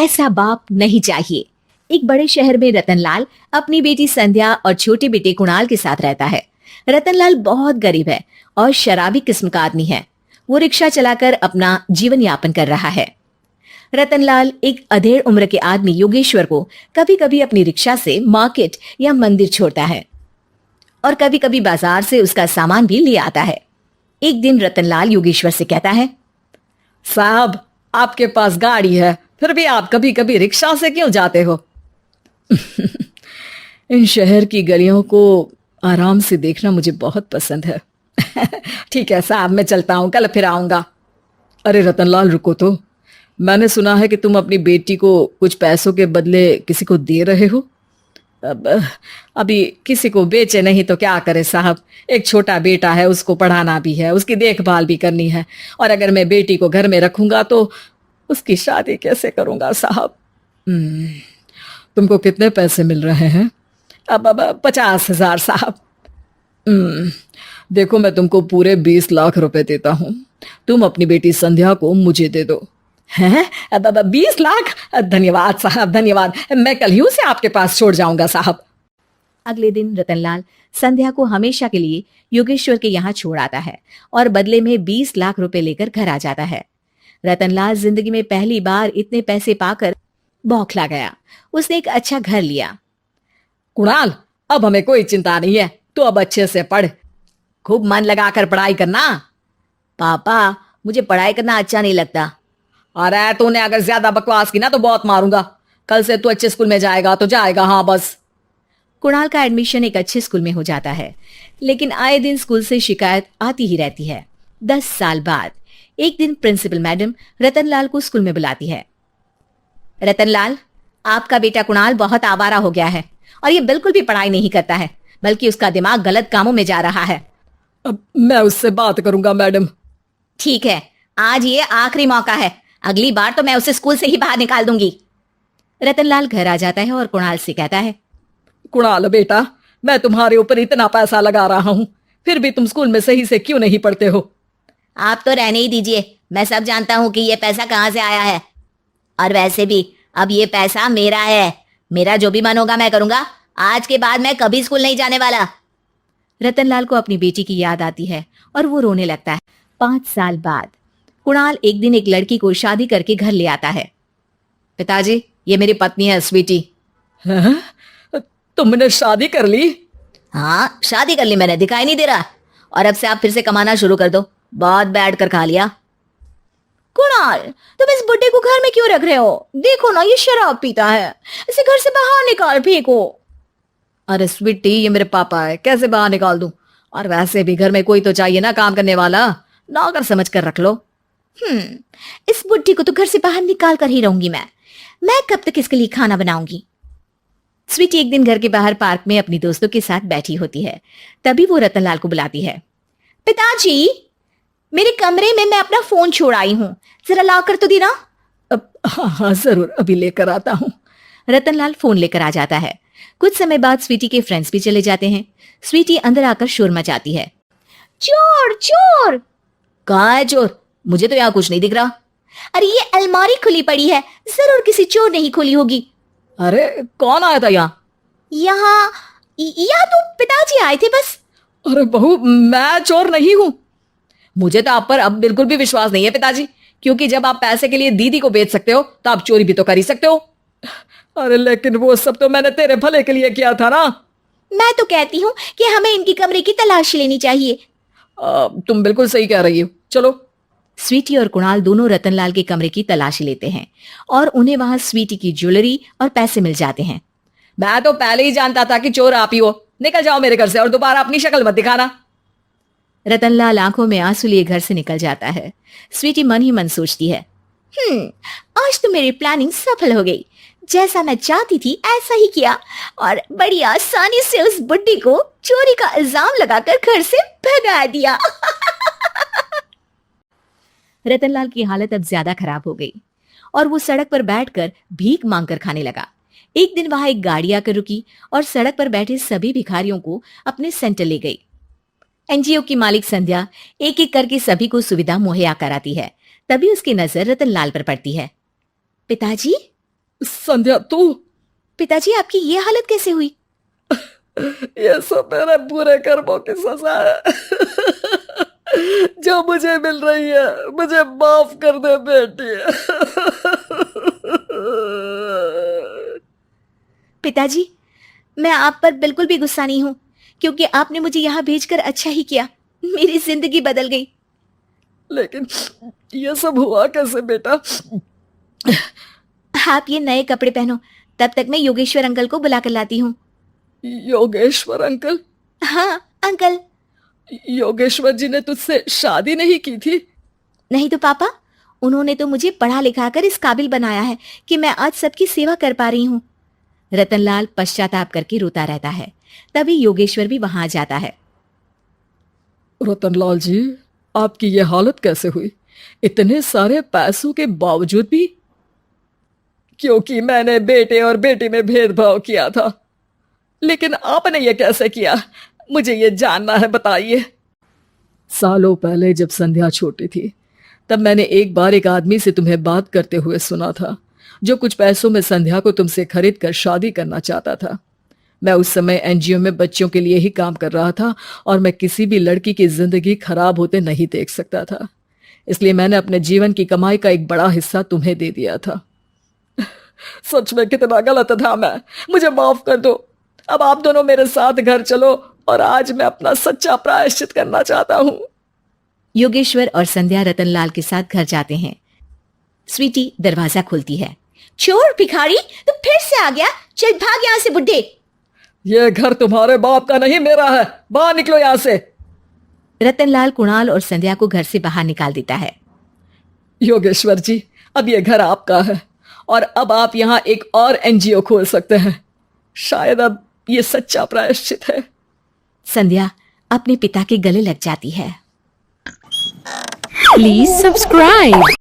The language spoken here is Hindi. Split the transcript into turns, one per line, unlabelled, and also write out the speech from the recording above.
ऐसा बाप नहीं चाहिए। एक बड़े शहर में रतनलाल अपनी बेटी संध्या और छोटे बेटे कुणाल के साथ रहता है। रतनलाल बहुत गरीब है और शराबी किस्म का आदमी है। वो रिक्शा चलाकर अपना जीवन यापन कर रहा है। रतनलाल एक अधेड़ उम्र के आदमी योगेश्वर को कभी कभी अपनी रिक्शा से मार्केट या मंदिर छोड़ता है और कभी कभी बाजार से उसका सामान भी ले आता है। एक दिन रतनलाल योगेश्वर से कहता है,
साहब, आपके पास गाड़ी है, फिर भी आप कभी कभी रिक्शा से क्यों जाते हो? इन शहर की गलियों को आराम से देखना मुझे बहुत पसंद है। ठीक है साहब, मैं चलता हूँ, कल फिर आऊंगा। अरे रतनलाल, रुको तो। मैंने सुना है कि तुम अपनी बेटी को कुछ पैसों के बदले किसी को दे रहे हो। अभी किसी को बेचे नहीं तो क्या करे साहब। एक छोटा बेटा है, उसको पढ़ाना भी है, उसकी देखभाल भी करनी है, और अगर मैं बेटी को घर में रखूंगा तो उसकी शादी कैसे करूंगा साहब? तुमको कितने पैसे मिल रहे हैं? अब 50,000 साहब। देखो, मैं तुमको पूरे 20 लाख रुपए देता हूँ। तुम अपनी बेटी संध्या को मुझे दे दो। हैं? अब 20 लाख? धन्यवाद साहब, धन्यवाद। मैं कल ही उसे आपके पास छोड़ जाऊंगा साहब।
अगले दिन रतनलाल संध्या को हमेशा के लिए योगेश्वर के यहाँ छोड़ आता है और बदले में 20 लाख रुपए लेकर घर आ जाता है। रतनलाल जिंदगी में पहली बार इतने पैसे पाकर बौखला गया। उसने एक अच्छा घर लिया।
कुणाल, अब हमें कोई चिंता नहीं है, तो अब अच्छे से पढ़, खूब मन लगाकर पढ़ाई करना।
पापा, मुझे पढ़ाई करना अच्छा नहीं लगता।
अरे तूने अगर ज्यादा बकवास की ना तो बहुत मारूंगा। कल से तू अच्छे स्कूल में जाएगा तो जाएगा, हाँ बस।
कुणाल का एडमिशन एक अच्छे स्कूल में हो जाता है, लेकिन आए दिन स्कूल से शिकायत आती ही रहती है। 10 साल बाद एक दिन प्रिंसिपल मैडम रतनलाल को स्कूल में बुलाती है। रतनलाल, आपका बेटा कुणाल बहुत आवारा हो गया है और ये बिल्कुल भी पढ़ाई नहीं करता है, बल्कि उसका दिमाग गलत कामों में जा रहा है।
अब मैं उससे बात करूंगा मैडम।
ठीक है, आज ये आखिरी मौका है, अगली बार तो मैं उसे स्कूल से ही बाहर निकाल दूंगी। रतनलाल घर आ जाता है और कुणाल से कहता है,
कुणाल बेटा, मैं तुम्हारे ऊपर इतना पैसा लगा रहा हूं, फिर भी तुम स्कूल में सही से क्यों नहीं पढ़ते हो?
आप तो रहने ही दीजिए, मैं सब जानता हूं कि ये पैसा कहां से आया है। और वैसे भी अब ये पैसा मेरा है, मेरा जो भी मन होगा मैं करूंगा। आज के बाद मैं कभी स्कूल नहीं जाने वाला। रतनलाल को अपनी बेटी की याद आती है और वो रोने लगता है। 5 साल बाद कुणाल एक दिन एक लड़की को शादी करके घर ले आता है।
पिताजी, ये मेरी पत्नी है स्वीटी। तुमने शादी कर ली?
हाँ, शादी कर ली मैंने, दिखाई नहीं दे रहा? और अब से आप फिर से कमाना शुरू कर दो, बहुत बैठ कर खा लिया। कुणाल, तुम इस बुड्ढे को घर में क्यों रख रहे हो? देखो ना, ये शराब पीता है, इसे घर से बाहर निकाल फेंको।
अरे स्वीटी, ये मेरे पापा है, कैसे बाहर निकाल दूं? और वैसे भी घर में कोई तो चाहिए ना काम करने वाला, नौकर समझ कर रख लो।
इस बुड्ढी को तो घर से बाहर निकाल कर ही रहूंगी मैं कब तक इसके लिए खाना बनाऊंगी? स्वीटी एक दिन घर के बाहर पार्क में अपनी दोस्तों के साथ बैठी होती है। तभी वो रतनलाल को बुलाती है। पिताजी, मेरे कमरे में मैं अपना फोन छोड़ आई हूँ, जरा ला कर तो देना।
हाँ जरूर, अभी लेकर आता हूँ।
रतनलाल फोन लेकर आ जाता है। कुछ समय बाद स्वीटी के फ्रेंड्स भी चले जाते हैं। स्वीटी अंदर आकर शोर मचाती है, चोर चोर। कहाँ है चोर? मुझे तो यहाँ कुछ नहीं दिख रहा। अरे ये अलमारी खुली पड़ी है, जरूर किसी चोर ने ही खोली होगी।
अरे कौन आया था यहाँ?
यहाँ तो पिताजी आए थे बस।
अरे बहू, मैं चोर नहीं हूँ। मुझे तो आप पर अब बिल्कुल भी विश्वास नहीं है पिताजी, क्योंकि जब आप पैसे के लिए दीदी को बेच सकते हो तो आप चोरी भी तो कर ही सकते हो। अरे लेकिन वो सब तो मैंने तेरे भले के लिए किया था ना।
मैं तो कहती हूँ कि हमें इनकी कमरे की तलाशी लेनी चाहिए।
तुम बिल्कुल सही कह रही हो, चलो।
स्वीटी और कुणाल दोनों रतनलाल के कमरे की तलाशी लेते हैं और उन्हें वहां स्वीटी की ज्वेलरी और पैसे मिल जाते हैं।
मैं तो पहले ही जानता था कि चोर आप ही हो। निकल जाओ मेरे घर से और दोबारा अपनी शक्ल मत दिखाना।
रतनलाल आंखों में आंसू लिए घर से निकल जाता है। स्वीटी मन ही मन सोचती है, आज तो मेरी प्लानिंग सफल हो गई। जैसा मैं चाहती थी ऐसा ही किया और बड़ी आसानी से उस बुड्ढी को चोरी का इल्जाम लगाकर घर से भगा दिया। रतनलाल की हालत अब ज्यादा खराब हो गई और वो सड़क पर बैठकर भीख मांगकर खाने लगा। एक दिन वहां एक गाड़ी आकर रुकी और सड़क पर बैठे सभी भिखारियों को अपने सेंटर ले गई। एनजीओ की मालिक संध्या एक एक करके सभी को सुविधा मुहैया कराती है। तभी उसकी नजर रतनलाल पर पड़ती है। पिताजी,
संध्या तू?
पिताजी, आपकी ये हालत कैसे हुई?
ये सब मेरे बुरे कर्मों की सजा है जो मुझे मिल रही है। मुझे माफ कर दे बेटी।
पिताजी, मैं आप पर बिल्कुल भी गुस्सा नहीं हूँ, क्योंकि आपने मुझे यहाँ भेजकर अच्छा ही किया। मेरी जिंदगी बदल गई।
लेकिन ये सब हुआ कैसे बेटा?
आप ये नए कपड़े पहनो, तब तक मैं योगेश्वर अंकल को बुला कर लाती हूँ।
योगेश्वर अंकल?
हाँ अंकल।
योगेश्वर जी ने तुझसे शादी नहीं की थी?
नहीं तो पापा, उन्होंने तो मुझे पढ़ा लिखा कर इस काबिल बनाया है कि मैं आज सबकी सेवा कर पा रही हूँ। रतनलाल पश्चाताप करके रोता रहता है। तभी योगेश्वर भी वहां आ जाता है।
रतनलाल जी, आपकी ये हालत कैसे हुई, इतने सारे पैसों के बावजूद भी? क्योंकि मैंने बेटे और बेटी में भेदभाव किया था। लेकिन आपने ये कैसे किया, मुझे ये जानना है, बताइए। सालों पहले जब संध्या छोटी थी, तब मैंने एक बार एक आदमी से तुम्हें बात करते हुए सुना था, जो कुछ पैसों में संध्या को तुमसे खरीद कर शादी करना चाहता था। मैं उस समय एनजीओ में बच्चों के लिए ही काम कर रहा था और मैं किसी भी लड़की की जिंदगी खराब होते नहीं देख सकता था। इसलिए मैंने अपने जीवन की कमाई का एक बड़ा हिस्सा तुम्हें दे दिया था। सच में कितना गलत था मैं, मुझे माफ कर दो। अब आप दोनों मेरे साथ घर चलो और आज मैं अपना सच्चा प्रायश्चित करना चाहता हूँ।
योगेश्वर और संध्या रतनलाल के साथ घर जाते हैं। स्वीटी दरवाजा खोलती है। चोर भिखारी, तू फिर से आ गया? चल भाग यहाँ से बुड्ढे।
ये घर तुम्हारे बाप का नहीं, मेरा है। बाहर निकलो यहाँ से।
रतनलाल कुणाल और संध्या को घर से बाहर निकाल देता है।
योगेश्वर जी, अब ये घर आपका है और अब आप यहाँ एक और एनजीओ खोल सकते हैं। शायद अब ये सच्चा प्रायश्चित है।
संध्या अपने पिता के गले लग जाती है।
Please subscribe.